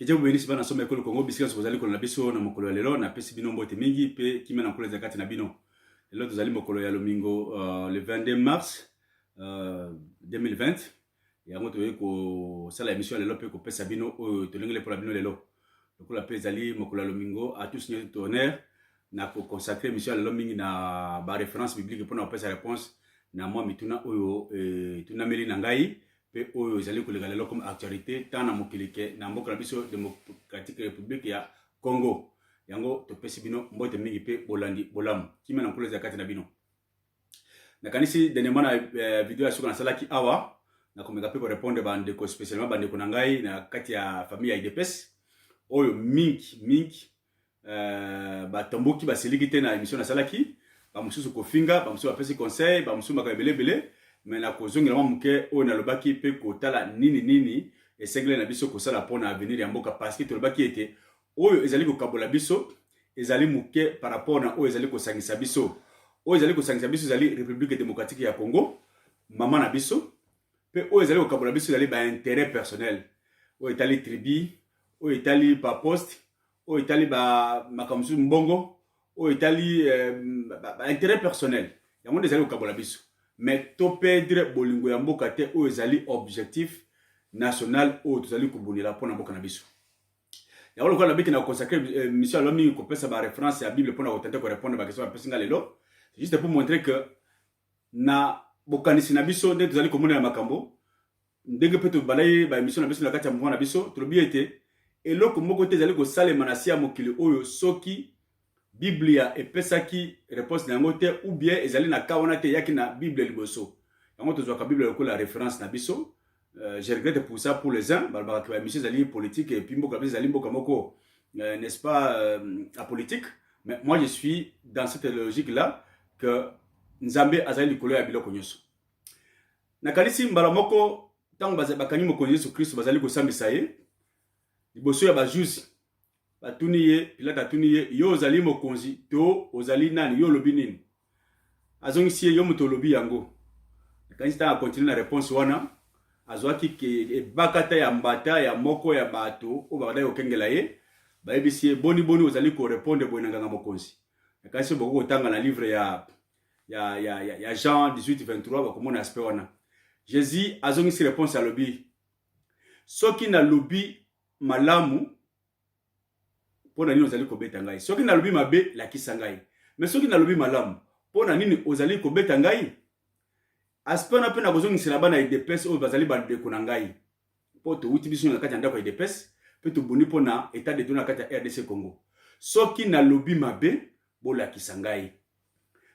Keje bubeni bana soma ekolo Congo bisika sozali kolona biso na mokolo ya lelo na pesi bino mbote mingi pe kimena nkolo za kati na bino. Lelo tozali mokolo ya lomingo le 22 mars 2020. Yango toye ko sala émission lelo pe ko pesa bino oyo tolengele pour la bino lelo. Lokola pe ezali mokolo ya lomingo à tous nous honneur na ko consacrer émission lelo mingi na ba référence biblique pour na pesa réponse na moi mituna oyo tunameli na ngai. Pe oyo ezali kolega lelo comme actualité tant na mokilike na mboka na biso démocratique république ya Congo. Yango topesi bino mbote mingi pe bolandi bolamu kimena nkolo za kati na bino. Na kanisi dernièrement na vidéo ya suka na salaki awa na komeka pe ko répondre bande ko spécialement bande ko ngai na kati ya famille ya IDPS oyo mingi ba tomboki ba seliki te na émission na salaki ba mususu ko finga ba mususu ba pesi conseil ba mususu ba belebele. Mais na kozongela mamuke o na lobaki pe kotala nini esengle na biso kosala pona avenir ya mboka parce que to lobaki ete oyo ezali ko kabola biso ezali muke par rapport na oyo ezali ko sangisa biso oyo ezali ko sangisa biso ezali République démocratique ya Congo mama na biso pe oyo ezali ko kabola biso ezali ba intérêt personnel oyo etali tribu oyo etali pa poste oyo etali ba makamsu mbongo oyo etali ba intérêt personnel yango ezali ko kabola biso. Mais to perdre bolingo ya mboka te o ezali objectif national o tozali kubunila pona mboka na biso. Ya wolo kwa na biki na consacrer mission lomi ko pesa ba référence ya Bible pona ko tenter ko répondre ba question ba pesinga lelo. C'est juste pour montrer que na bokanisi na biso nde tozali komona ya makambo ndenge pe to balai ba émission na biso na kati ya mwana biso to lobi ete eloko moko te ezali ko salema na sia mokili oyo soki Biblia epesaki réponse na ngote ou bien ezali na kawana te yaki na Bible liboso. Yango tozwaka Bible lokola référence na biso. Je regrette pour ça pour les uns, balbaka ba mission ezali politique et puis mboka biso ezali mboka moko n'est-ce pas apolitique, mais moi je suis dans cette logique là que Nzambe azali likolo ya biloko nyoso. Na kanisi mbala moko tango bazabakani mokonzi Yesu Kristo bazali ko sambisa ye liboso ya ba juge batuniye Pilate atuniye yo ozali mokonzi to ozali nani yo lobi nini azongisi yo muto lobi yango kanisi ta continue na réponse wana azwaki ke bakata ya mbata ya moko ya bato o bakada yo kengela ye bayebisi boni ozali ko répondre boyenanga mokonzi kanisi boko tanga na livre ya Jean 18:23 bakomona aspect wana Jésus azongisi réponse ya lobi soki na lobi malamu pona nini ozali kobeta ngai soki na lobi mabe lakisa ngai mais soki na lobi malamu pona nini ozali kobeta ngai aspect na pe na kozongisela bana IDPS oyo bazali bandeko na ngai po to uti biso na kati ya ndako ya IDPS pe to boni pona état de donner na kati ya RDC Congo soki na lobi mabe bolakisa ngai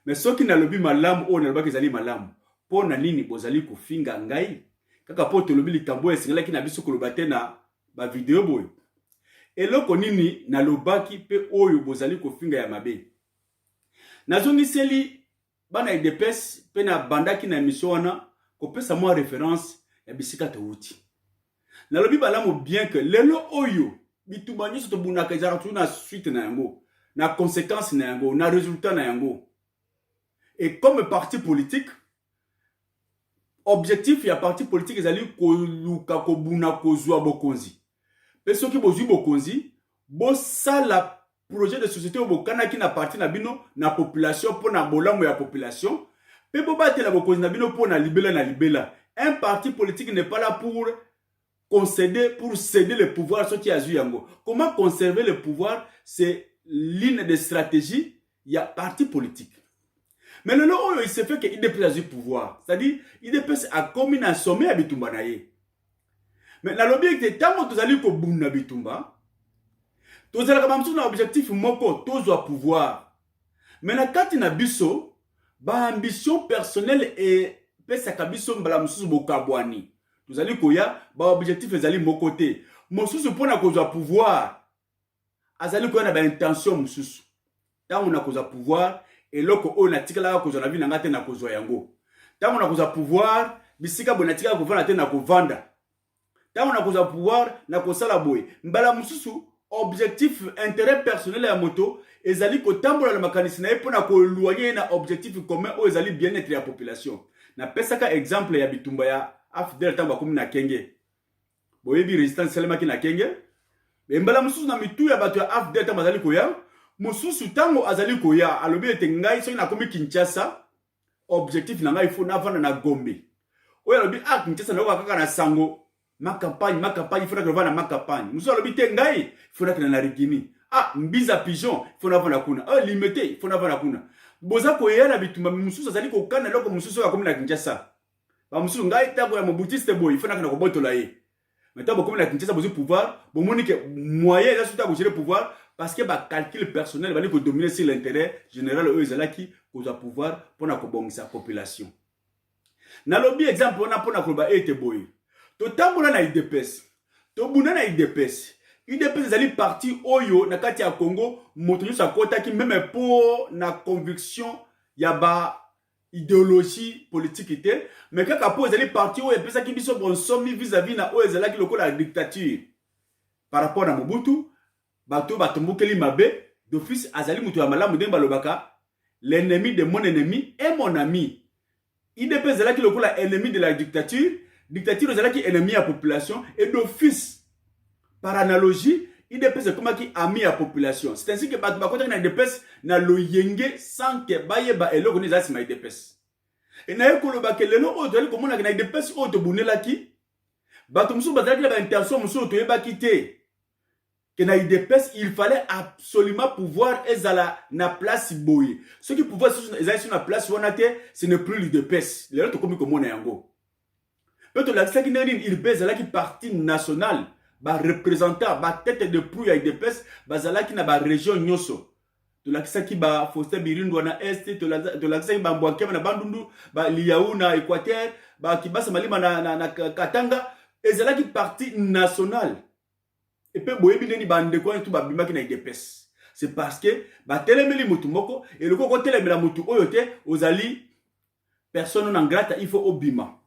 mais soki na lobi malamu oyo na lobaki ezali malamu pona nini bozali kofinga ngai kaka po to lobi likambo esingelaki na biso koloba te na ba video boyo eloko nini na lobaki pe oyo bozali kofinga ya mabe nazongiseli bana IDPS pe na bandaki na émission wana kopesa moi référence ya bisika to uti na lobi balamu bien que lelo oyo bituba nyoso to bunaka ezaka tu na suite na yango na conséquence na yango na résultat na yango et comme parti politique objectif ya parti politique ezali koluka kobuna kozwa bokonzi. Et ceux qui bozui bokonzi, la projet de société au bokana qui na parti na bino na population pour na bolango ya population. Pe bobate la bokonzi na bino pour na libela. Un parti politique n'est pas là pour céder le pouvoir ce qui a yango. Comment conserver le pouvoir, c'est l'une des stratégies il y a parti politique. Mais le lot il se fait que IDPS a du pouvoir. C'est-à-dire IDPS a commis un sommet à Bitumba na ye. Mais la lobby était tellement tozali ko buna bitumba tozala kama mtu na objectif moko tozwa pouvoir mais na kati na biso ba ambition personnelle et pesa kabiso mbala mususu bokabwani tozali koya ba objectif ezali moko te mususu pona kozwa pouvoir azali koya na ba intention mususu tango na kozwa pouvoir eloko o na tikala kozwa na vina ngate na kozwa yango tango na kozwa pouvoir bisika bonatika kovana te na kovanda tango na koza pouvoir na kosala boy mbala mususu objectif intérêt personnel ya moto ezali kotambola na makanisi na epona ko loyer na objectif commun o ezali bien-être ya population na pesaka exemple ya bitumba ya afdel tango komi na kenge boyebi résistance selema ki na kenge mbala mususu na mitu ya bato ya AFDL tango azali koya mususu tango azali koya alobi ete ngai soki nakomi Kinshasa objectif na ngai faut navanda na Gombe oyo alobi Kinshasa na kaka na sango ma campagne il faut que ma campagne mususu alobi te ngai il faut que na Rigini mbiza pigeon il faut navanda kuna limité il faut navanda kuna boza koya na bitumba mususu azali kokana loko mususu akomi na Kinshasa ba mususu ngai tango ya mobutiste boy il faut na kobotola ye. Maintenant, comme la Kinshasa a besoin de pouvoir, bon, monique moyen là surtout à gérer pouvoir parce que bah calcul personnel va dire que dominer sur l'intérêt général eux ils qui cause pouvoir pour na kobonga sa population. Na lobby exemple on a pour na koba ete boy. To tambola na IDPS. To buna na IDPS. IDPS zali parti oyo na kati ya Congo moto sa kota ki même pour na conviction ya ba idéologie politique était mais quand après les partis où et puis ça qui biso bon somme vis-à-vis na o ezala ki lokola la dictature par rapport à Mobutu bato batombokeli mabe d'office azali mutu ya malamu demba lobaka l'ennemi de mon ennemi est mon ami. IDP ezala ki lokola ennemi de la dictature ezala ki ennemi à population et d'office par analogie IDP c'est comme qui ami à population. C'est ainsi que bato bakota na IDP na loyenge sans que bayeba eloko ni zasi ma IDP. Et na yekolo bakelelo o to komona na IDP o to bunela ki bato musu bazali la intention musu to yeba kité que na IDP il fallait absolument pouvoir ezala na place boye. Ce qui pouvoir ezali sur na place wonate ce n'est plus l'IDP. Lelo to komi komona yango. Peut-être la ça qui n'est il bezala ki parti national ba représentant ba tête de proue ya IDPS bazala ki na ba région nyoso to la kisaki ba Faustin Birindwa na est to la kisaki ba Mbwakema na Bandundu ba Liaou na Équateur ba Kibasa Malima na Katanga ezala ki parti national et pe boyebi ndeni ba ndeko tout ba bimaki na IDPS. C'est parce que ba telemeli mutu moko et le koko telemela mutu oyote ozali personne non grata il faut obima.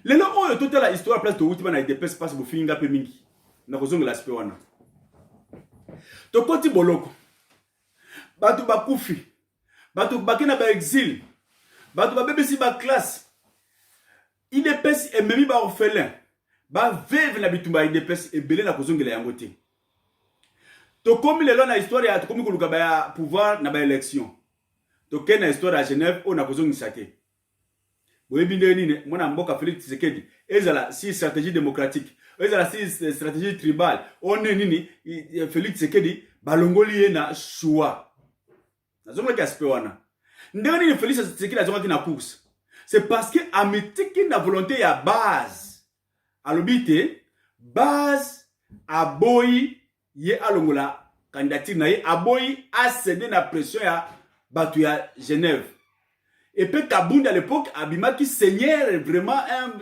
Lelo oyo tota la histoire place to wuti ba na IDPS passe bo finga pe mingi na kozonga la spe wana to koti boloko batu bakufi batu bakena ba exil batu babebisi ba classe IDPS et memi ba orphelin ba veve na bitumba IDPS e belé na kozonga la yango te to komi lelo na histoire ya to komi koluka ba ya pouvoir na ba élection to kena histoire à Genève on na kozonga sate. Oui, bien, mon amboka Félix Tshisekedi, ezala si stratégie démocratique, ezala si stratégie tribale, on est nini, Félix Tshisekedi, balongoli na choix. Nazonga ki aspect wana. Ndeni Félix Tshisekedi azonga ki na course. C'est parce que ametiki na volonté ya base. Alobite, base aboyi ye alongola candidature na ye aboyi a cédé na pression ya batu ya Genève. Et puis Kabound à l'époque, Abima qui seigneur vraiment un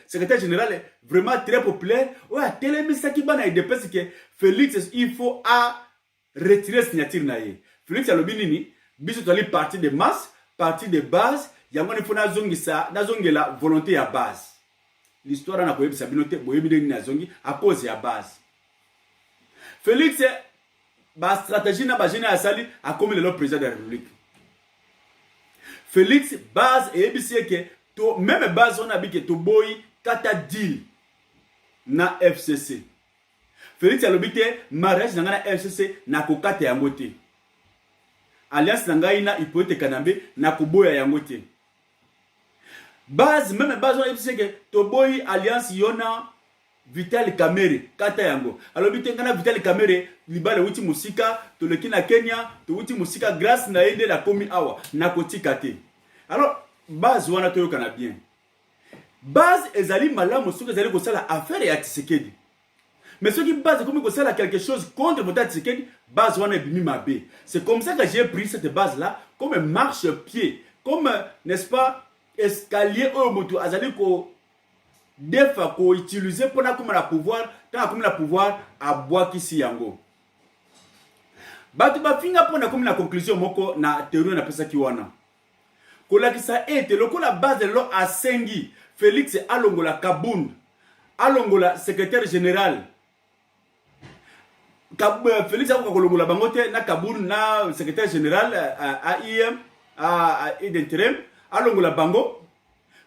secrétaire général vraiment très populaire. Ouais, tellement ça qui va c'est que Félix il faut à retirer signature naie. Félix a le binini, biso tali parti de masse, parti de base, yango ne faut na zongi ça, na zongi la volonté à base. L'histoire na koyebi sabinote boyebi de na zongi à cause ya base. Félix ba stratégie na ba général asali a comme le président de la République. Félix base et ebisi que to même base on a dit que to boy kata deal na FCC. Félix a lobité mariage na FCC na kokate yango te. Alliance na ngai na ipote kanambe na koboya yango te. Base même base on a dit que to boy alliance yona Vital Kamerhe kata yango. Alors bité ngana Vital Kamerhe libale wuti musika to leki na Kenya to wuti musika grâce na ede la komi awa na kotika te. Alors base wana to yokana bien. Base ezali malamu soki ezali ko sala affaire ya Tshisekedi. Mais ceux qui base comme ko sala quelque chose contre Mota Tshisekedi, base wana bimi mabe. C'est comme ça que j'ai pris cette base là comme un marche-pied, comme n'est-ce pas escalier au moto azali ko defa ko utiliser pour na comme la pouvoir, tant comme la pouvoir à bois kisi yango. Batu ba finga pour na comme la conclusion moko na théorie na pesa ki wana. Kola kisa ete lokola base de lo asengi Félix alongola Kabound, alongola secrétaire général. Félix a kolongola bangote na Kabound na secrétaire général à IM à d'intérim alongola bango.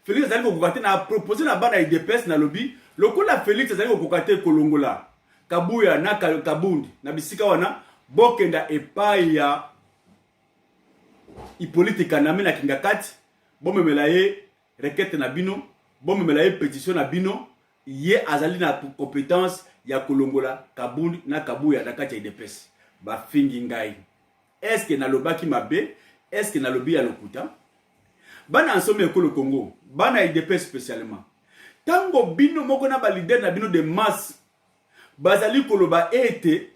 Félix a kokate na proposer na bana IDPS na lobby lokola Félix a kokate kolongola Kabuya na Kabundi na bisika wana bokenda epai ya Hippolyte Kanamé na Kingakati bomemela ye requête na bino bomemela ye pétition na bino ye azali na compétence ya kolongola Kabundi na Kabuya na kati ya IDPS ba fingi ngai. Est-ce que nalobaki mabe? Est-ce que nalobi ya lokuta? Bana ensemble ekolo Congo, bana IDPS spécialement. Tango bino moko na ba leader na bino de masse bazali koloba ete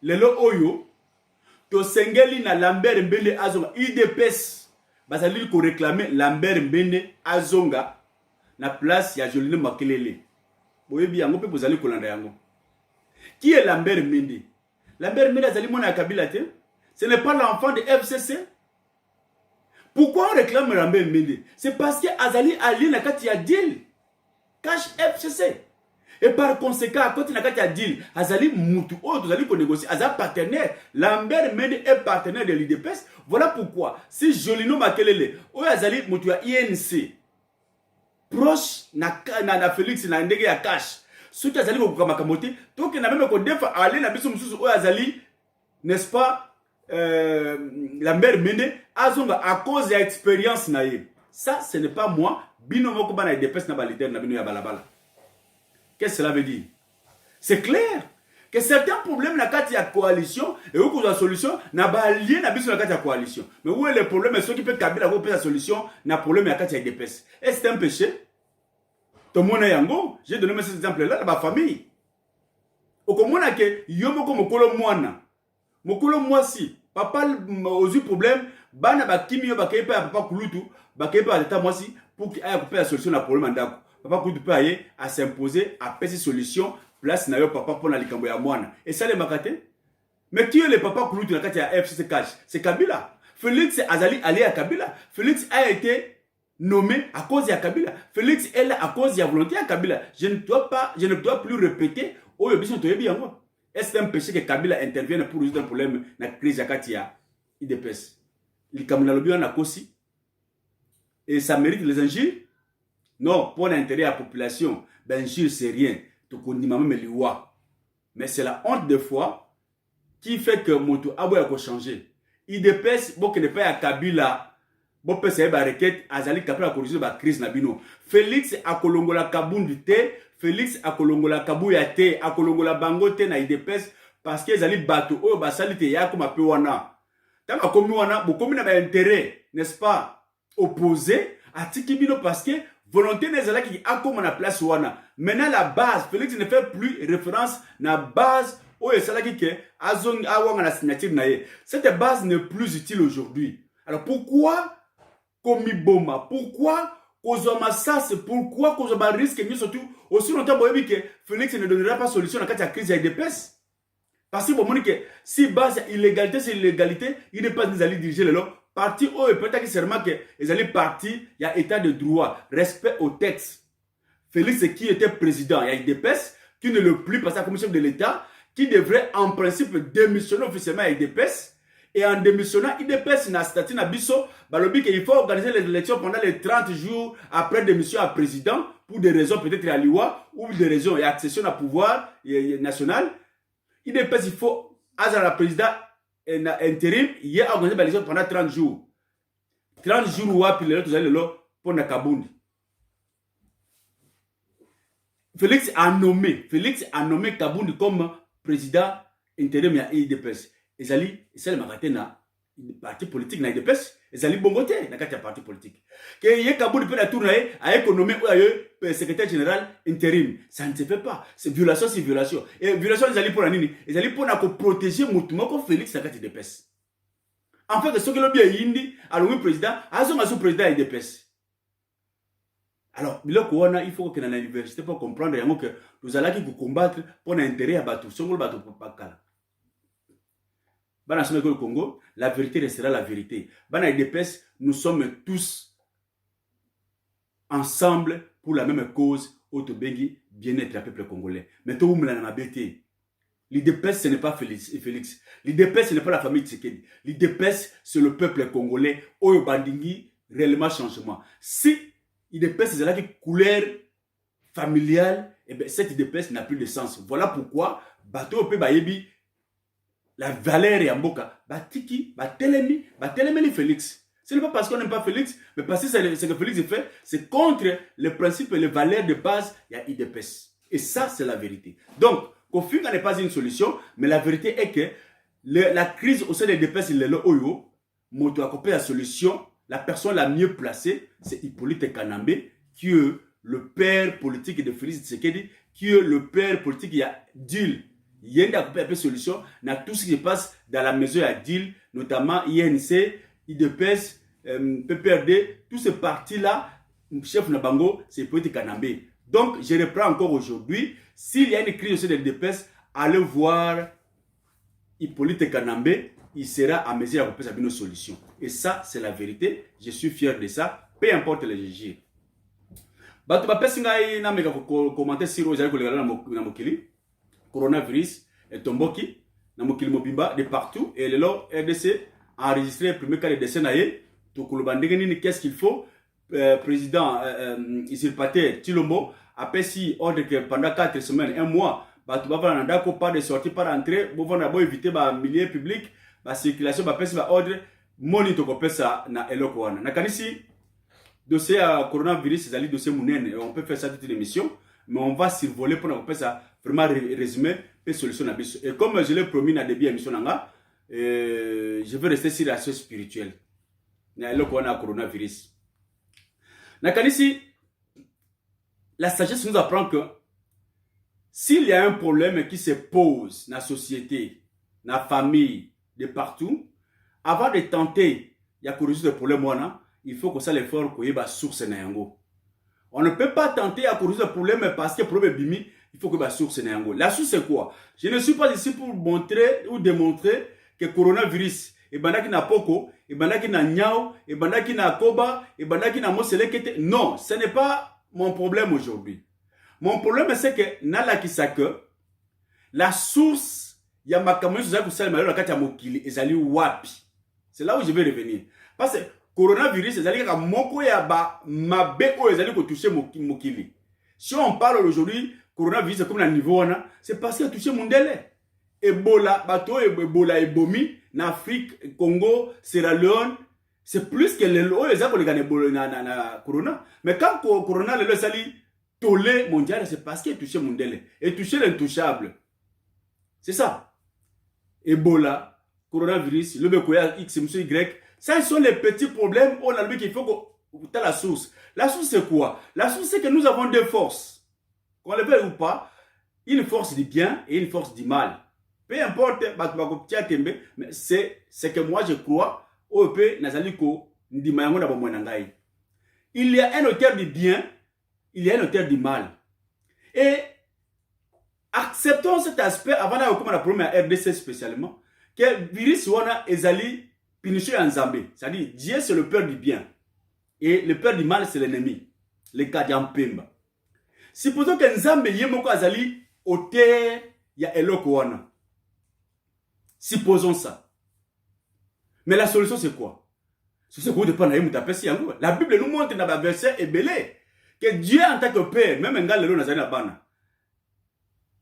lelo oyo to sengeli na Lambert Mbende azonga IDPS bazali ko réclamer Lambert Mbende azonga na place ya Joline Makelele. Boyebi yango pe bozali kolanda yango. Qui est Lambert Mbende? Lambert Mbende azali mona ya Kabila te? Ce n'est pas l'enfant de FCC? Pourquoi on réclame Lambert Mbende? C'est parce que azali allié na kati ya deal cash FCC. Et par conséquent, à côté de la deal, azali mutu, azali ko négocier, azali partenaire. Lambert Mbende est partenaire de l'IDPS. Voilà pourquoi, si Jolino Makelele, azali mutu ya INC, proche na Félix na ndege ya cash, ceux qui azali ko kamakamote, donc na même ko defa aller na biso mususu azali, n'est-ce pas, Lambert Mbende, azonga à cause de l'expérience na ye. Ça, ce n'est pas moi, bino moko bana IDPS na ba leader na bino ya balabala. Qu'est-ce que cela veut dire? C'est clair que certains problèmes na kati ya coalition et où la solution n'a pas lié na biso na kati ya coalition. Mais où est le problème? Ceux qui peuvent Kabila ko la solution na problème na kati ya IDPS. Est-ce un péché? Tout le monde yango, j'ai donné cet exemple là la famille. Okomona ke yomoko mokolo mwana. Mokolo mwasi, papa ozu problème, bana ba kimio ba kepa ya papa kulutu, ba kepa ya tata mwasi pour qu'il aille couper la solution na problème ndako. Papa Koutou peut aller à s'imposer, à passer solution, place na yo papa pour la likambo ya mwana. Et ça les makate? Mais qui est le papa Koutou na kati ya FCC cash? C'est Kabila. Félix Azali allé à Kabila. Félix a été nommé à cause de Kabila. Félix est à cause de la volonté à Kabila. Je ne dois plus répéter. Oh, est-ce un péché que Kabila intervienne pour résoudre un problème na crise ya kati ya IDPS? Il kamuna lobi na kosi. Et ça mérite les injures? Non, pour l'intérêt de la population, ben sûr, c'est rien. Mais c'est la honte de foi qui fait que Moto Aboya a changé. IDPS, bon, que ne pas à Kabila, bon, peut se faire requête, Azali Kapela a corrigé la crise Nabino. Félix a kolongola Kabundi te, Félix a kolongola Kabuya te, a kolongola Bango te na IDPS, parce que Azali Bato, oh, basali te ya comme appelé wana. Tant que comme wana, beaucoup n'a pas intérêt, n'est-ce pas, opposé à Tikibino parce que volonté n'est là qui a comme la place wana. Maintenant la base, Félix ne fait plus référence à la base où est celle qui est azong awanga la signature naie. Cette base n'est plus utile aujourd'hui. Alors pourquoi Komi Boma? Pourquoi Kozoma ça? C'est pourquoi Kozoma risque mieux surtout aussi longtemps que Félix ne donnera pas solution à la crise de l'IDPS. Parce que bon, si base illégalité c'est illégalité, il n'est pas nous aller diriger le long. Parti où peut-être que c'est vraiment que les alliés partis, il y a état de droit, respect au texte. Félix qui était président, il y a IDPS, qui ne le plus passer comme chef de l'État, qui devrait en principe démissionner officiellement à IDPS. Et en démissionnant, IDPS n'a statut na biso, balobi qu'il faut organiser les élections pendant les 30 jours après démission à président, pour des raisons peut-être à l'IWA, ou des raisons et accession à pouvoir national. IDPS, il faut, à la président, intérim, il y a organisé les élections pendant 30 jours. 30 jours, puis les autres, vous allez là pour Nakabundi. Félix a nommé Kabundi comme président intérim à IDPS. Et c'est le parti politique na IDPS. Et ali bongote na kati ya parti politique. Que y Kabundi peut la tourner à économie ou à secrétaire général intérim. Ça ne se fait pas. C'est violation, c'est violation. Et violation ils allaient pour la nini. Ils allaient pour na protéger mutumo comme Félix na kati IDPS. En fait, ce que l'on bien yindi, alors le président, sous président IDPS. Alors, il faut que dans l'université pour comprendre que nous allons combattre pour l'intérêt à Batou. Si on veut Batou pour pas cala. Dans le Congo, la vérité restera la vérité. Dans l'IDPS, nous sommes tous ensemble pour la même cause, Otobengi, bien-être du peuple congolais. Mais tout le monde a bêté. L'IDPS, ce n'est pas Félix. L'IDPS, ce n'est pas la famille Tshisekedi. L'IDPS, c'est le peuple congolais. Oyo Bandingi, réellement changement. Si l'IDPS, c'est la couleur familiale, et bien cette IDPS n'a plus de sens. Voilà pourquoi bato pe bayebi la valeur ya mboka batiki batelemi Félix. Ce n'est pas parce qu'on n'aime pas Félix, mais parce que ce que Félix fait, c'est contre les principes et les valeurs de base il y a IDPS. Et ça, c'est la vérité. Donc, Kofinga n'est pas une solution, mais la vérité est que la crise au sein des IDPS, il est là, Moto a la solution. La personne la mieux placée, c'est Hippolyte Kanambe, qui est le père politique de Félix Tshisekedi, qui est le père politique, il y a deal. Il y a une solution dans tout ce qui se passe dans la maison à deal, notamment INC, IDPS, PPRD, tous ces partis-là, chef Nabango, c'est Hippolyte Kanambe. Donc, je reprends encore aujourd'hui, s'il y a une crise au sein des IDPS, allez voir Hippolyte Kanambe, il sera à mesure de proposer une solution. Et ça, c'est la vérité. Je suis fier de ça. Peu importe les GG. Bato ba pesinga na meka commenter sur ozali kolega na mokili. Coronavirus et tomboki na mokili mobimba de partout et le RDC a enregistré le premier cas de décès na ye. To koloba ndenge nini qu'est-ce qu'il faut président usurpateur Tshilombo a pesi ordre que pendant 4 semaines, 1 mois, bato ba vana ndako pas de sortie pas d'entrée, bo vana bo éviter ba milieu public. La circulation va passer par ordre monitor ko pesa na eloko wana na kanisi dossier à coronavirus c'est dossier munene on peut faire ça toute une émission mais on va survoler pour na pesa vraiment résumer et solution na biso et comme je l'ai promis na début émission nanga je veux rester sur l'aspect spirituel na eloko wana coronavirus na kanisi la sagesse nous apprend que s'il y a un problème qui se pose dans la société dans la famille de partout, avant de tenter, il y a résoudre le problème, il faut que ça l'effort qu'il y ait une source. On ne peut pas tenter à résoudre le problème parce que le problème est bimi, il faut que la source. La source c'est quoi? Je ne suis pas ici pour montrer ou démontrer que le coronavirus, et bandaki na poko, et bandaki na nyao, et bandaki na koba, et bandaki na moselekete. Non, ce n'est pas mon problème aujourd'hui. Mon problème c'est que nala kisake, la source il y a ma c'est là où je vais revenir. Parce que le coronavirus, c'est-à-dire que si on parle aujourd'hui, coronavirus, c'est comme le niveau, c'est parce qu'il a touché Mundele. Ebola, Ebola, Ebomi, en Afrique, Congo, Sierra Leone, c'est plus que les corona. Mais quand le corona, le sali, tolé mondial, c'est parce qu'il a touché Mundele. Et touché l'intouchable. C'est ça. Ebola, coronavirus, le Bekoya, X, Y, ça sont les petits problèmes. On a dit qu'il faut que tu as la source. La source c'est quoi? La source c'est que nous avons deux forces. Qu'on le veuille ou pas, une force du bien et une force du mal. Peu importe, mais c'est ce que moi je crois. Il y a un auteur du bien, il y a un auteur du mal. Et acceptons cet aspect avant d'aller comme la première RDC spécialement que le virus wana ezali punition en Zambie. C'est-à-dire Dieu c'est le père du bien et le père du mal c'est l'ennemi. Le cas d'Ampemba. Supposons que Nzambe yemoko azali auteur ya eloko wana. Supposons ça. Mais la solution c'est quoi? C'est quoi de pas na mutapesi yango. La Bible nous montre dans le verset ebelé que Dieu en tant que père même ngal lelo nazali na bana.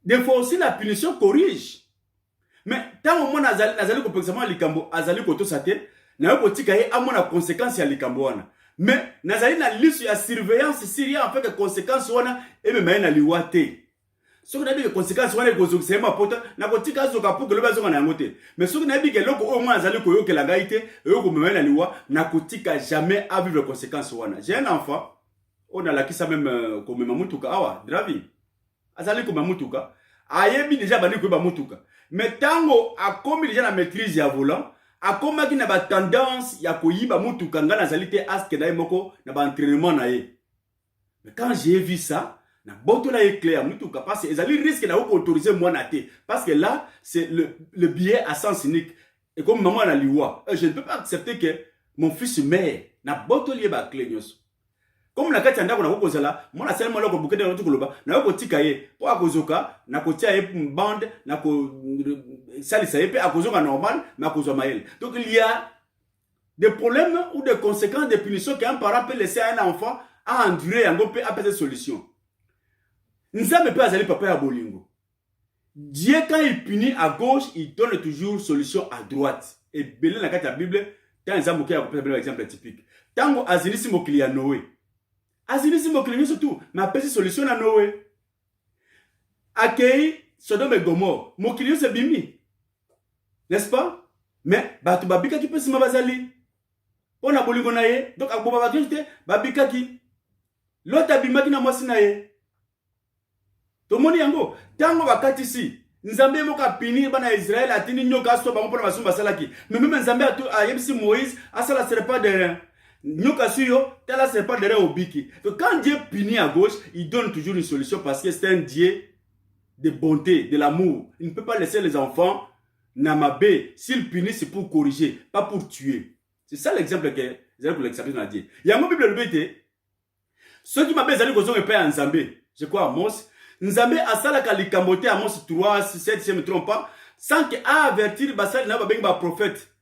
Des fois aussi la punition corrige. Mais tant au moins nazali ko exactement likambo azali ko to sate na yo kotika ye amona conséquence ya likambo wana. Mais nazali na liste ya surveillance siria en fait que conséquence wana et même na liwate. Ce que nabi que conséquence wana ko zo ma pota na kotika zo ka pour que le bazo na ngote. Mais ce que nabi que loko au moins azali ko yo ke la gaite et yo ko même na liwa na kotika jamais à vivre conséquence wana. J'ai un enfant on a la qui ça même comme mamutuka awa dravi. Azali ko mamutuka ayebi déjà bani ko ba mutuka. Mais tango a commis déjà la maîtrise ya volant, a commis qui n'a pas tendance ya koyiba mutuka ngana zalité aske na moko na ba entraînement na ye. Mais quand j'ai vu ça, na boto la éclair mutuka parce que ezali risque na autoriser moi na té parce que là c'est le billet à sens unique et comme maman na liwa, je ne peux pas accepter que mon fils meure na boto lié ba clé nyos. Comme la kati ndako na kokozala, moi na seulement là ko bouquet de notre koloba, na ko tika ye, po akozoka, na ko tia ye bande, na ko salisa ye pe akozoka normal, na ko mael. Donc il y a des problèmes ou des conséquences des punitions qu'un parent peut laisser à un enfant à endurer en go peut appeler solution. Nzambe peut azali papa ya bolingo. Dieu, quand il punit à gauche, il donne toujours solution à droite. Et belé dans la Bible, tant les hommes qui ont un exemple typique. Tant que Azinisi Mokili à Noé. Azinisi Mokili surtout, mais après solution à Noé. Accueilli Sodome et Gomorre. Mokili c'est bimi. N'est-ce pas? Mais, bah, tu babika qui peut se m'abazali. On a bolingo naye. Donc, à Boba Bakiste, babika qui. L'autre abima qui n'a moi sinaye. To moni yango. Tango bakati si. Nzambe moka pini bana Israël atini nyoka so ba mpona basumba salaki. Mais même Nzambe a yebisi Moïse, asala serait pas de rien. Nyoka suyo, tela serait pas de rien au biki. Donc, quand Dieu punit à gauche, il donne toujours une solution parce que c'est un Dieu de bonté, de l'amour. Il ne peut pas laisser les enfants Namabé, s'il punit, c'est pour corriger, pas pour tuer. C'est ça l'exemple que vous allez l'expliquer dans Dieu. Il y a un Bible le ceux qui m'appellent Zali Kozong et Père Nzambé, je crois Amos, Nzambé a ça la kalikambote Amos 3, 7, si je ne me trompe pas, sans qu'il a averti Basal n'a pas prophète.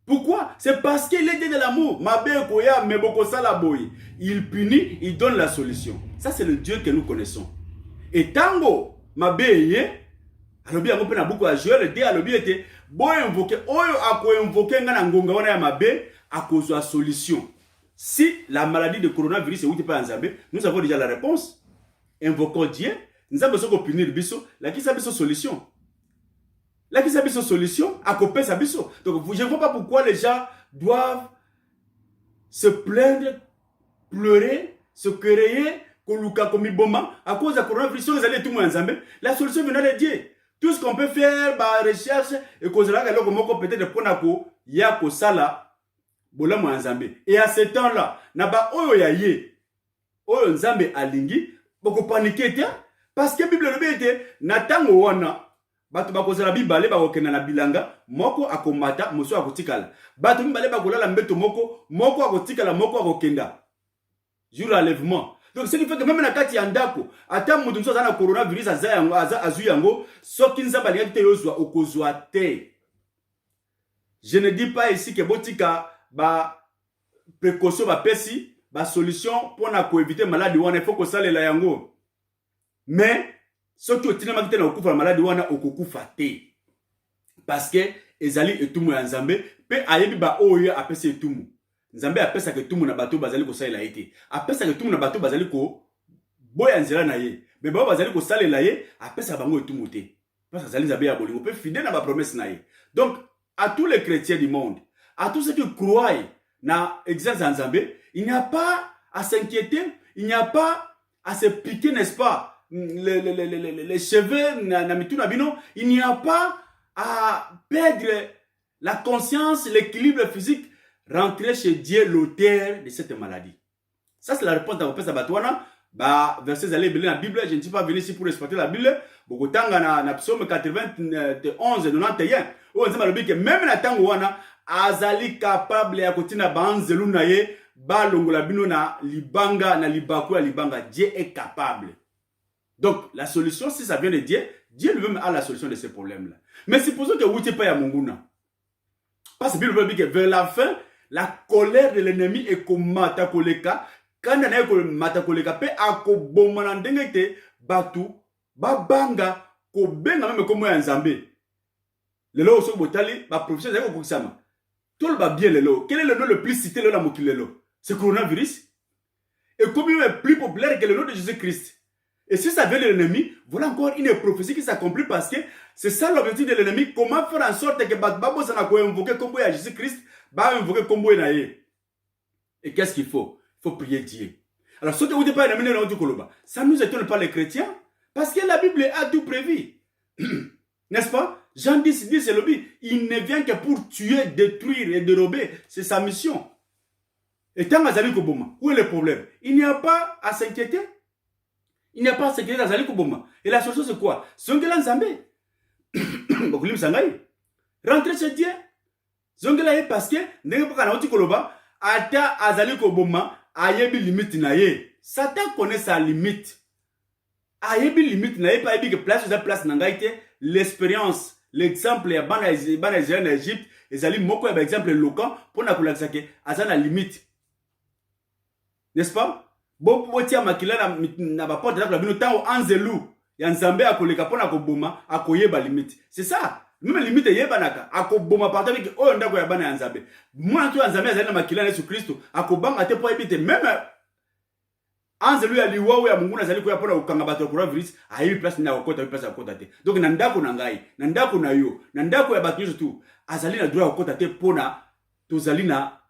Pourquoi? C'est parce qu'il est de l'amour. Mabé Koya, Meboko Salaboy. Il punit, il donne la solution. Ça, c'est le Dieu que nous connaissons. Et Tango, Mabé, alobi yango pe na buku ya Joël de alobi ete boyo invoquer oyo ako invoquer nga na ngonga wana ya mabe akozwa solution. Si la maladie de coronavirus est outi pa Nzambe, nous avons déjà la réponse. Invoquons Dieu, Nzambe soko punir biso, la ki sa biso solution. La ki sa biso solution, akope sa biso. Donc je ne vois pas pourquoi les gens doivent se plaindre, pleurer, se quereller, koluka komi boma à cause de la coronavirus, ils allaient tout le monde Nzambe. La solution venait de Dieu. Tout ce qu'on peut faire, bah, recherche, et qu'on se peut-être prendre yako sala, bola mo Nzambe. Et à ce temps-là, naba oyo ya ye, oyo Nzambe alingi, boko paniquer parce que la Bible le était, natango wana, batu bakozala bibale bakokenda na bilanga, moko akomata, moso akotikala. Batu bibale bakolala mbeto moko akotikala, moko akokenda. Jour d'enlèvement. Donc, ce qui fait que même dans le cas de Yandako, à temps où nous avons le coronavirus, je ne dis pas ici que Botika, précaution, pesi, solution pour éviter la maladie, il faut que ça les yango. Mais, ce qui est la maladie, parce que, ezali et tout le monde en Zambé, peut ayebi ba oyo apesi tout le monde. Nzambe apesa que tout le monde na bateau bazali ko salela été. Apesa que tout le monde na bateau bazali ko boya nzela na ye. Mais ba bazali ko salela ye, apesa bango tout moté. Parce que zali Nzambe ya bolingo peut fidèle na ba promesse na ye. Donc à tous les chrétiens du monde, à tous ceux qui croient na existence Nzambe, il n'y a pas à s'inquiéter, il n'y a pas à se piquer, n'est-ce pas, les cheveux na mitu na bino, il n'y a pas à perdre la conscience, l'équilibre physique. Rentrer chez Dieu, l'auteur de cette maladie. Ça, c'est la réponse à Wapesa Batouana. Verset allés dans la Bible. Je ne suis pas venu ici pour respecter la Bible. Beaucoup de temps, dans Psaume 91, 91. On dit que même la temps où on a azali capable de continuer à banzelou naye, balongo la bino na libanga na libaku la libanga. Dieu est capable. Donc, la solution, si ça vient de Dieu, Dieu lui-même a la solution de ces problèmes-là. Mais supposons que vous n'êtes pas à Munguna. Parce que la Bible dit que vers la fin, la colère de l'ennemi est comme matakoleka. Quand on a comme matakoleka, pe ako bomanandengete batu babanga ko benga même comme un Nzambe. Le lo so botali ba professeur zako kokisama. Tout le ba bien le lo. Quel est le nom le plus cité là mokile lo? C'est coronavirus. Et comme il est plus populaire que le nom de Jésus-Christ. Et si ça vient de l'ennemi, voilà encore une prophétie qui s'accomplit parce que c'est ça l'objectif de l'ennemi. Comment faire en sorte que Babo s'en a invoqué comme à Jésus-Christ, va invoquer comme Naé. Et qu'est-ce qu'il faut? Il faut prier Dieu. Alors, ce que vous dites pas ennemi dans Koloba, ça ne nous étonne pas les chrétiens parce que la Bible a tout prévu. N'est-ce pas? Jean 10, c'est le but. Il ne vient que pour tuer, détruire et dérober. C'est sa mission. Et tant que Koboma, où est le problème? Il n'y a pas à s'inquiéter. Il n'y a pas à s'inquiéter dans Zali Koboma. Et la solution c'est quoi? Zongela Nzambe. Bokulim Sangai. Rentrez chez Dieu. Zongela parce que n'est pas quand on Koloba, ata azali Koboma, ayebi limite naye. Satan connaît sa limite. Ayebi limite naye pas ayebi que place nangaite l'expérience, l'exemple ya bana Israël en Égypte, ezali moko ya exemple local pour na kulakisa ke azana limite. N'est-ce pas? Bon, tia makila na ba porte la bino tango anzelu ya nzambe akoleka pona koboma akoyeba limite. C'est ça. Même limite yebanaka akoboma partout avec oyo ndako ya bana ya nzambe. Mwana to ya nzambe azali na makila na Yesu Kristo akobanga te po ebite même anzelu ya liwawe ya Mungu nazali koya pona kokanga bato ya coronavirus ayi place na kokota place ya kokota te. Donc na ndako na ngai, na ndako na yo, na ndako ya bato nyonso tu azali na droit ya kokota te pona tozali na,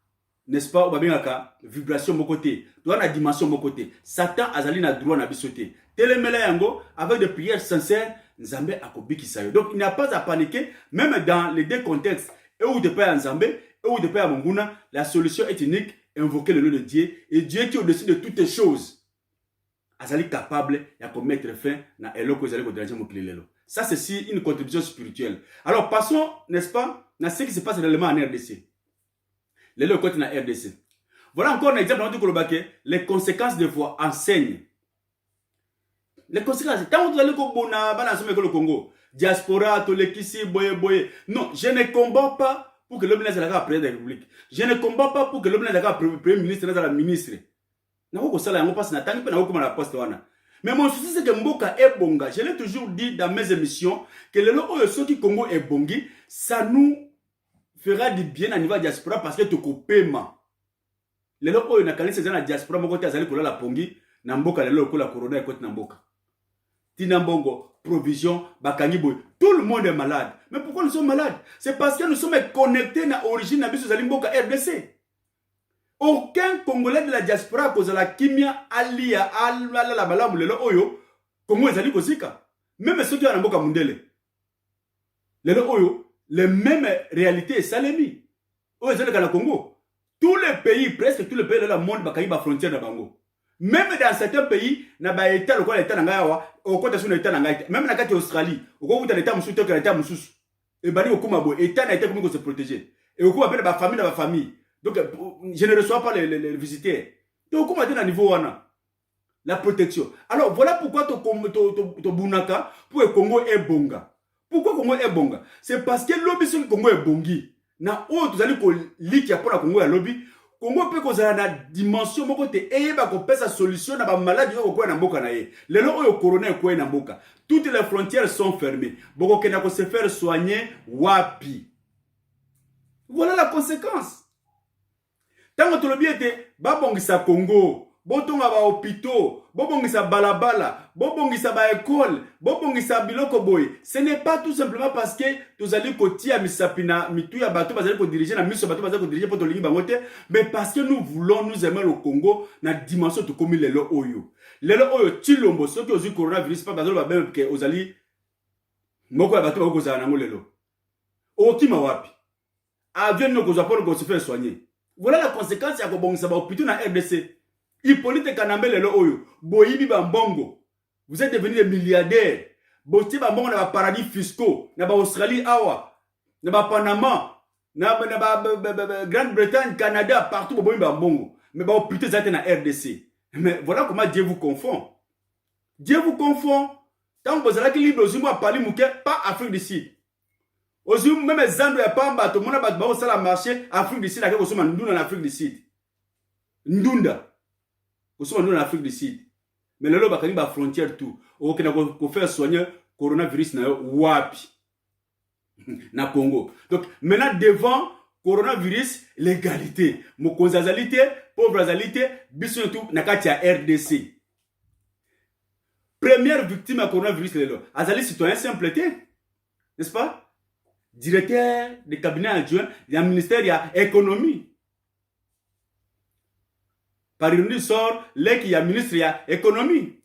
n'est-ce pas, babengaka vibration moko te, toza na dimension moko te. Satan azali na droit na biso te. Telemela yango avec des prières sincères, nzambe akobikisa yo. Donc il n'y a pas à paniquer, même dans les deux contextes, et où de paix à nzambe, et où de paix à monguna, la solution est unique, invoquer le nom de Dieu, et Dieu qui est au-dessus de toutes les choses azali capable de commettre fin na eloko ezali koderange mokili lelo. Ça c'est si une contribution spirituelle. Alors passons, n'est-ce pas, dans ce qui se passe réellement en RDC. Lelo côté na RDC. Voilà encore un exemple dans les conséquences de foi enseignent. Les conséquences, tant que vous allez au le Congo, diaspora, tolekisi, boye boye. Non, je ne combats pas pour que l'homme n'ait pas président de la République. Je ne combats pas pour que l'homme n'ait pas premier ministre, n'ait pas ministre. Mais mon souci c'est que Mboka est bonga. Je l'ai toujours dit dans mes émissions que le ceux qui Congo est bongi, ça nous fera du bien à niveau diaspora parce que tu coupes paiement. Le loco na kanisa za na diaspora moko te azali kola pongi na mboka le loco la corona ekote na mboka. Tina mbongo, provision, bakangi boy. Tout le monde est malade. Mais pourquoi nous sommes malades? C'est parce que nous sommes connectés à l'origine de biso zali mboka RDC. Aucun Congolais de la diaspora cause la kimia alia ala la balamu lelo oyo Congo ezali kozika. Même ceux qui ont mboka mundele. Lelo oyo les mêmes réalités salemi. Oyo ezali kana Congo. Tous les pays, presque tous les pays de la monde bakayi ba frontière na bango. Même dans certains pays, na ba état lokola état nanga wa, okota suna état nanga. Même na kati Australie, okokuta état mususu to état mususu. E bani okuma bo état na état comment se protéger. Et okuma pe ba famille. Donc je ne reçois pas les visiteurs. Donc okuma te na niveau wana. La protection. Alors voilà pourquoi to bunaka pour le Congo est bonga. Pourquoi Congo est bonga? C'est parce que lobby sur le Congo est bongi. Na o tozali ko liki ya pona Congo ya lobby. Congo peut kozala na dimension moko te eyeba ko pesa solution na ba maladie ko na mboka na ye. Lelo oyo corona ko na mboka. Toutes les frontières sont fermées. Boko kena ko se faire soigner wapi. Voilà la conséquence. Tango tolobi ete ba bongisa Congo, botonga ba hôpitaux, bobongisa balabala, bobongisa ba école, bobongisa biloko boy. Ce n'est pas tout simplement parce que tous allez kotia misapina mitu ya bato bazali ko diriger na miso bato bazali ko diriger pour tolingi bango te, mais parce que nous voulons nous aimer le Congo na dimension to komi lelo oyo. Lelo oyo chilombo soki ozi coronavirus pas bazali ba même que ozali moko ya bato ba kozala nango lelo. Okima wapi? Avion no kozwa pour se faire soigner. Voilà la conséquence ya ko bongisa ba hôpitaux na RDC. Hippolyte Kanambe lelo oyo, boyibi ba mbongo. Vous êtes devenus des milliardaires. Bosti ba mbongo na ba paradis fiscaux, na ba Australie awa, na ba Panama, na ba Grande-Bretagne, Canada, partout boyibi ba mbongo. Mais ba hôpitaux zate na RDC. Mais voilà comment Dieu vous confond. Dieu vous confond. Tant que vous allez libre aussi moi parler mouké pas Afrique du Sud. Aussi même zando ya pamba to mona ba ba sala marché Afrique du Sud avec ko soma ndunda na Afrique du Sud. Ndunda. Ko soma ndunda na Afrique du Sud. Mais lelo bakani ba frontière tout. O kena ko faire soigner coronavirus na yo wapi. Na Congo. Donc maintenant devant coronavirus l'égalité. Mokonzazalité, pauvrazalité, biso tout na kati ya RDC. Première victime à coronavirus lelo. Azali citoyen simple té. N'est-ce pas? Directeur de cabinet adjoint du ministère de l'économie. Par ironie sort, l'ek ya ministre ya économie.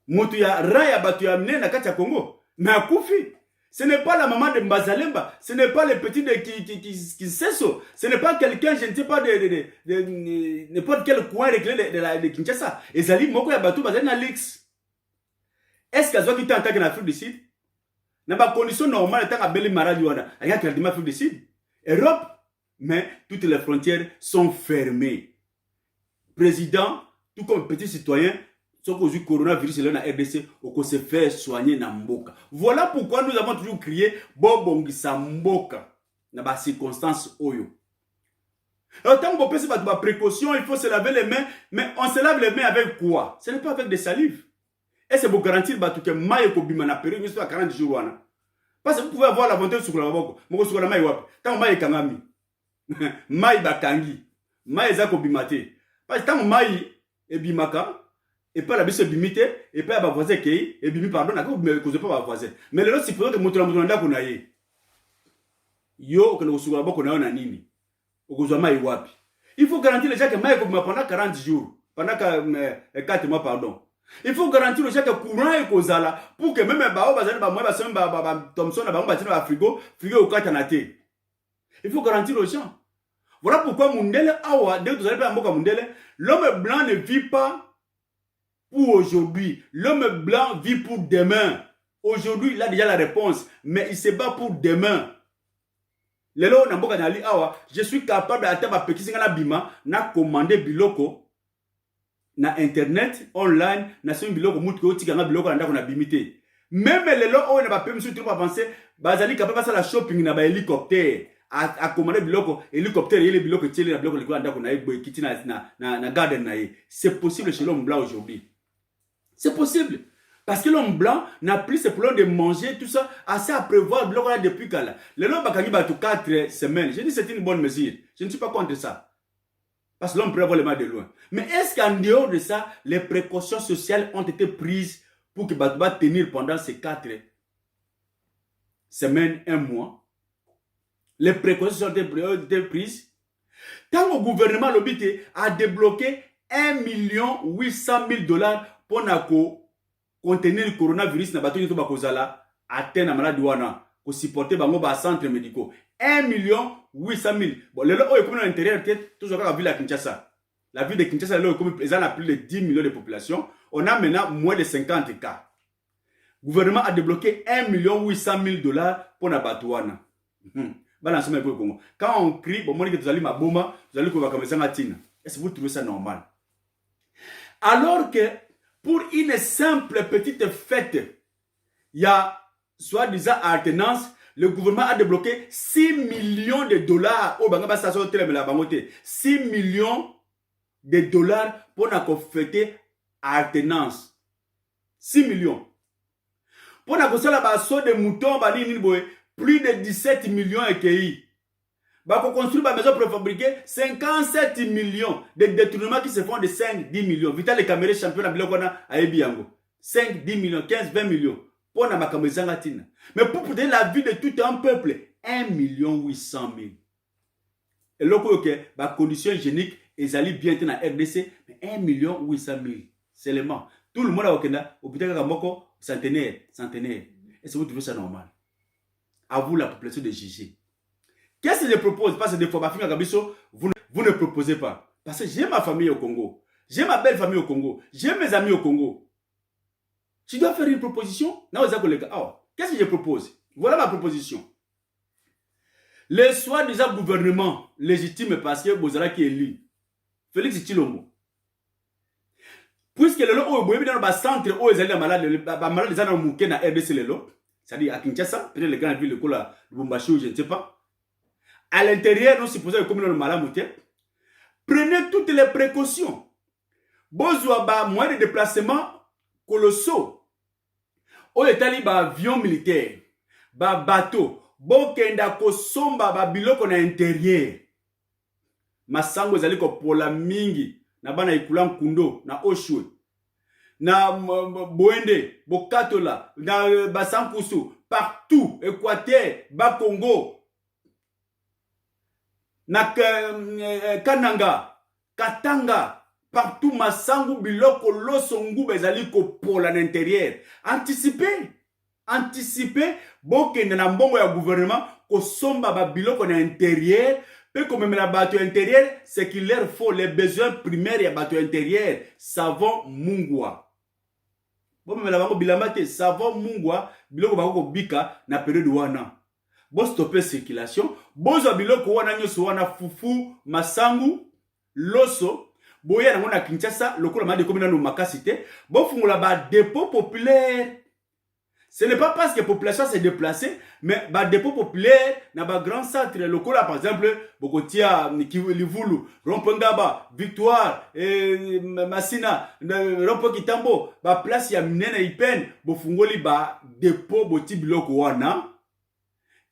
Mutu ya raya batu ya mne na kati ya Congo. Mais à Koufi. Ce n'est pas la maman de Mbazalemba. Ce n'est pas le petit de qui sesso. Ce n'est pas quelqu'un, je ne sais pas, de n'importe quel coin réglé de Kinshasa. Et Zali, moko ya batu bazali na Lix. Est-ce qu'à ce qui t'entend en Afrique du Sud? Dans ma condition normale, tant que belle maladie, il y a quelqu'un Afrique du Sud. Europe, mais toutes les frontières sont fermées. Président, tout comme petit citoyen, ce que le coronavirus est là dans RDC, on se fait soigner dans Mboka. Voilà pourquoi nous avons toujours crié Bobongisa Mboka dans les circonstances oyo. Alors, tant qu'on peut se faire précaution, il faut se laver les mains, mais on se lave les mains avec quoi? Ce n'est pas avec des salives. Est-ce que vous garantir que maï ko bima na période à 40 jours wana? Parce que vous pouvez avoir l'avantage sur la maboko. Moko sur la maï wapi. Tant maï kangami. Maï bakangi. Maï za ko bimate. Parce que tant maï e bimaka et pas la bise bimite et pas ba voisin kei et bimi pardon na ko cause pas ba voisin. Mais le c'est pour que moto na ndako na ye. Yo ko sur la boko na na nini. Okozwa maï wapi. Il faut garantir les gens que maï ko bima pendant 40 jours. Pendant 4 mois pardon. Il faut garantir aux gens que courant est causal pour que même bao bazali ba moi ba Thomson ba ba tina frigo au katanate. Il faut garantir aux gens. Voilà pourquoi Mundele awa dès que vous allez pas mboka Mundele, l'homme blanc ne vit pas pour aujourd'hui. L'homme blanc vit pour demain. Aujourd'hui, il a déjà la réponse, mais il se bat pour demain. Lelo na mboka nali awa, je suis capable d'atteindre ma petite na bima na commander biloko na internet online na semi biloko mutu ko tika na biloko na ndako na bimité même lelo o na ba permission tout pas penser bazali capable ça la shopping na ba hélicoptère à commander biloko hélicoptère yele biloko tiele na biloko le ndako na ebo kiti na garden na ye. C'est possible chez l'homme blanc aujourd'hui. C'est possible parce que l'homme blanc n'a plus ce problème de manger tout ça assez à prévoir biloko là depuis kala lelo bakangi ba tout 4 semaines. Je dis c'est une bonne mesure, je ne suis pas contre ça. Parce que l'homme peut avoir les mains de loin. Mais est-ce qu'en dehors de ça, les précautions sociales ont été prises pour que Batouba tenir pendant ces 4 semaines, 1 mois? Les précautions ont été prises. Tant que le gouvernement a débloqué $1,800,000 pour contenir le coronavirus na bateau to kozala atteindre la maladie wana pour supporter bango ba centres médicaux. 1,800,000. Bon, le lot est comme à l'intérieur, toujours la ville de Kinshasa. La ville de Kinshasa, là, ils ont plus de 10 millions de population. On a maintenant moins de 50 cas. Le gouvernement a débloqué $1,800,000 pour la Batouana. Quand on crie, bon, que vous allez ma bomba, vous allez commencer à tina. Est-ce que vous trouvez ça normal? Alors que pour une simple petite fête, il y a soi-disant alternance. Le gouvernement a débloqué $6 millions au Bangaba station télé la bangote. $6 millions pour la fêter alternance. 6 millions. Pour la construire la saut de moutons, plus de 17 millions et pour construire la maison préfabriquée, 57 millions de détournements qui se font de 5-10 millions. Vital les caméras champions à Bilokona à Ebiango. 5-10 millions, 15-20 millions. Pour la makamezangatina. Mais pour donner la vie de tout un peuple, 1,800,000. Et là, la condition hygiénique, ils allaient bien être dans la RDC, mais 1,800,000 seulement. Tout le monde a hôpital Kamoko, centenaire. Est-ce que vous trouvez ça normal? À vous, la population de juger. Qu'est-ce que je propose? Parce que des fois, vous ne proposez pas. Parce que j'ai ma famille au Congo. J'ai ma belle famille au Congo. J'ai mes amis au Congo. Tu dois faire une proposition. Qu'est-ce que je propose? Voilà ma proposition. Le soi-disant gouvernement légitime parce que Bozala qui est élu, Félix Tshilombo. Puisque le lot où dans le centre où ils allaient malade, les gens ont na RDC le lot, c'est-à-dire à Kinshasa, peut-être les grandes villes de Lubumbashi, je ne sais pas. À l'intérieur, nous supposons que le malade prenez toutes les précautions. Bozouaba, moyens de déplacement colossaux. O etali ba avion militaire, ba bateau, bokenda ko somba ba biloko na intérieur. Masango ezali ko pola mingi na bana ikula Nkundo na Oshwe. Na Boende, Bokatola, na Basankusu, partout, Équateur, Bas-Congo. Na Kananga, Katanga, partout masangu biloko losongu bezali ko pola na intérieur. Anticiper bokende na mbongo ya gouvernement ko somba ba biloko na intérieur pe ko memela bato intérieur c'est qu'il leur faut les besoins primaires ya bato intérieur, savon mungwa. Bon memela bango bilamba te savon mungwa biloko bako bika na période wana. Bo stopper circulation, bozo biloko wana nyoso wana fufu, masangu, loso. Boya na Kinshasa, lokola ma de commune no makasite, bo fungula ba dépôt populaire. Ce n'est pas parce que la population s'est déplacée, mais les dépôts populaires dans les grands centres locaux, là, par exemple, Bokotia, Livulu, Rompongaba, Victoire, Massina, Rompo Kitambo, place ya Minena Ipen, Bofungoli, dépôt, Boti Biloko Wana.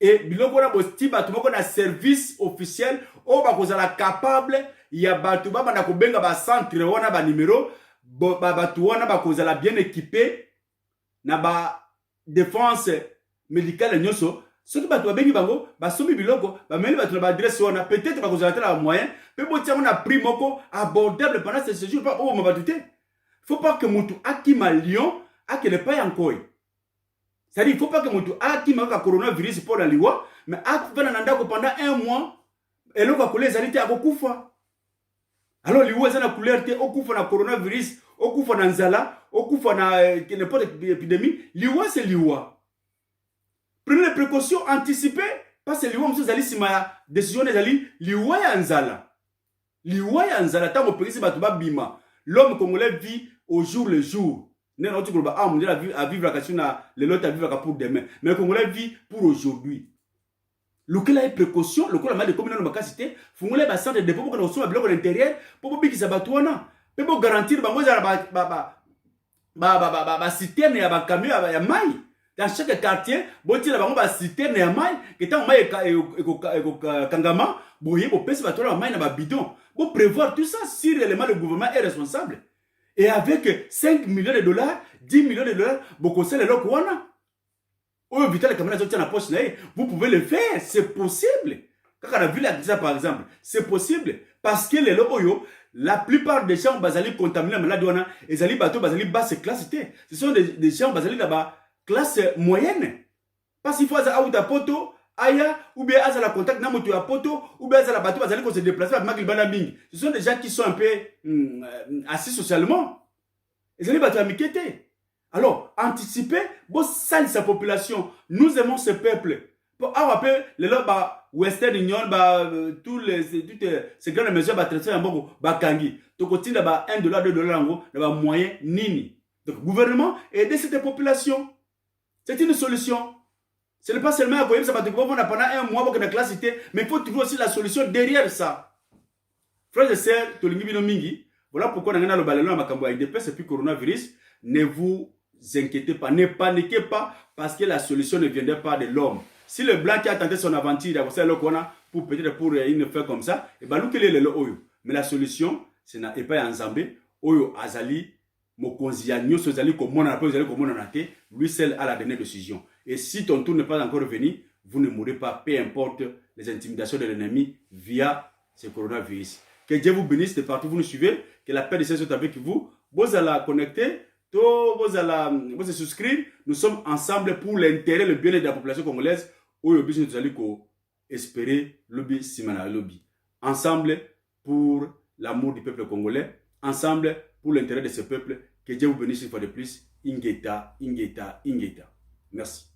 Et Biloko Wana, Boti Batumoko na service officiel, o bakozala capable, ya Batuba, Banakobenga, centre Wana, numéro, Batu Wana, bakozala bien équipé, na ba défense médicale nyoso soki bato babengi bango basomi biloko bameli bato na baadresse wana peut-être bakozala te na moyen pe botiango na prix moko abordable pendant ce séjour pa oyo mabatu te. Faut pas que mutu akima Lyon akele pa yankoi. C'est-à-dire il faut pas que mutu akima ka coronavirus pour la liwa mais akufana na ndako pendant un mois eloko akole ezali te akokufa. Alors liwa eza na couleur te okufa na coronavirus okufa na nzala okufa na n'importe épidémie, liwa c'est liwa. Prenez les précautions anticipées parce que liwa monsieur zali sima décision ezali liwa ya nzala. Liwa ya nzala tango pekisi bato babima. L'homme congolais vit au jour le jour. Né na tukoloba ah mon Dieu à vivre la question na le lot à vivre pour demain. Mais le congolais vit pour aujourd'hui. Lokola est précaution, lokola mal de commune na makasité, fungole ba centre de dépôt pour que nous sommes bloqués à l'intérieur pour bikisa bato wana. Pe bo garantir bango za ba citerne ya ba camion ya mai dans chaque quartier boti la bango ba citerne ya mai que tant mai kangama boye bo pesi ba tola mai na ba bidon bo prévoir tout ça si réellement le gouvernement est responsable et avec 5 millions de dollars 10 millions de dollars boko sele loko wana oyo vital kamera zotia na poche na vous pouvez le faire, c'est possible. Quand on a vu la par exemple, c'est possible parce que les loboyo la plupart des gens basali contaminés la maladie wana ezali bateau basali basse classe. Ce sont des gens basali là-bas classe moyenne. Parce qu'il faut à ou ta poto aya ou bien à la contact na moto ya poto ou bien à la bateau basali qu'on se déplacer avec Magli Banabing. Ce sont des gens qui sont un peu assis socialement. Ezali bateau amikete. Alors, anticiper, bon salir sa population. Nous aimons ce peuple. Pour avoir les lois Western Union, toutes ces grandes mesures, traiter en bon, kangi. Donc, on tient $1, $2, moyen nini. Donc, le gouvernement aider cette population. C'est une solution. Ce n'est pas seulement à ça va te pendant un mois pour que la classe était, mais il faut trouver aussi la solution derrière ça. Frères et sœurs, voilà pourquoi on a le ballon à Makambo avec des et puis coronavirus. Ne vous inquiétez pas, ne paniquez pas parce que la solution ne viendrait pas de l'homme. Si le blanc qui a tenté son aventure pour peut-être pour une faire comme ça, et ben mais la solution, c'est n'est pas en Zambé, oyo azali mokonzi ya nyoso azali komona na azali komona na te, lui seul a la dernière décision. Et si ton tour n'est pas encore venu, vous ne mourrez pas, peu importe les intimidations de l'ennemi via ce coronavirus. Que Dieu vous bénisse de partout où vous nous suivez, que la paix de Dieu soit avec vous. Vous allez connecter. Vous allez souscrire. Nous sommes ensemble pour l'intérêt, le bien-être de la population congolaise. Où nous allons espérer lobby simana lobby. Ensemble pour l'amour du peuple congolais. Ensemble pour l'intérêt de ce peuple. Que Dieu vous bénisse une fois de plus. Ingeta, Ingeta, Ingeta. Merci.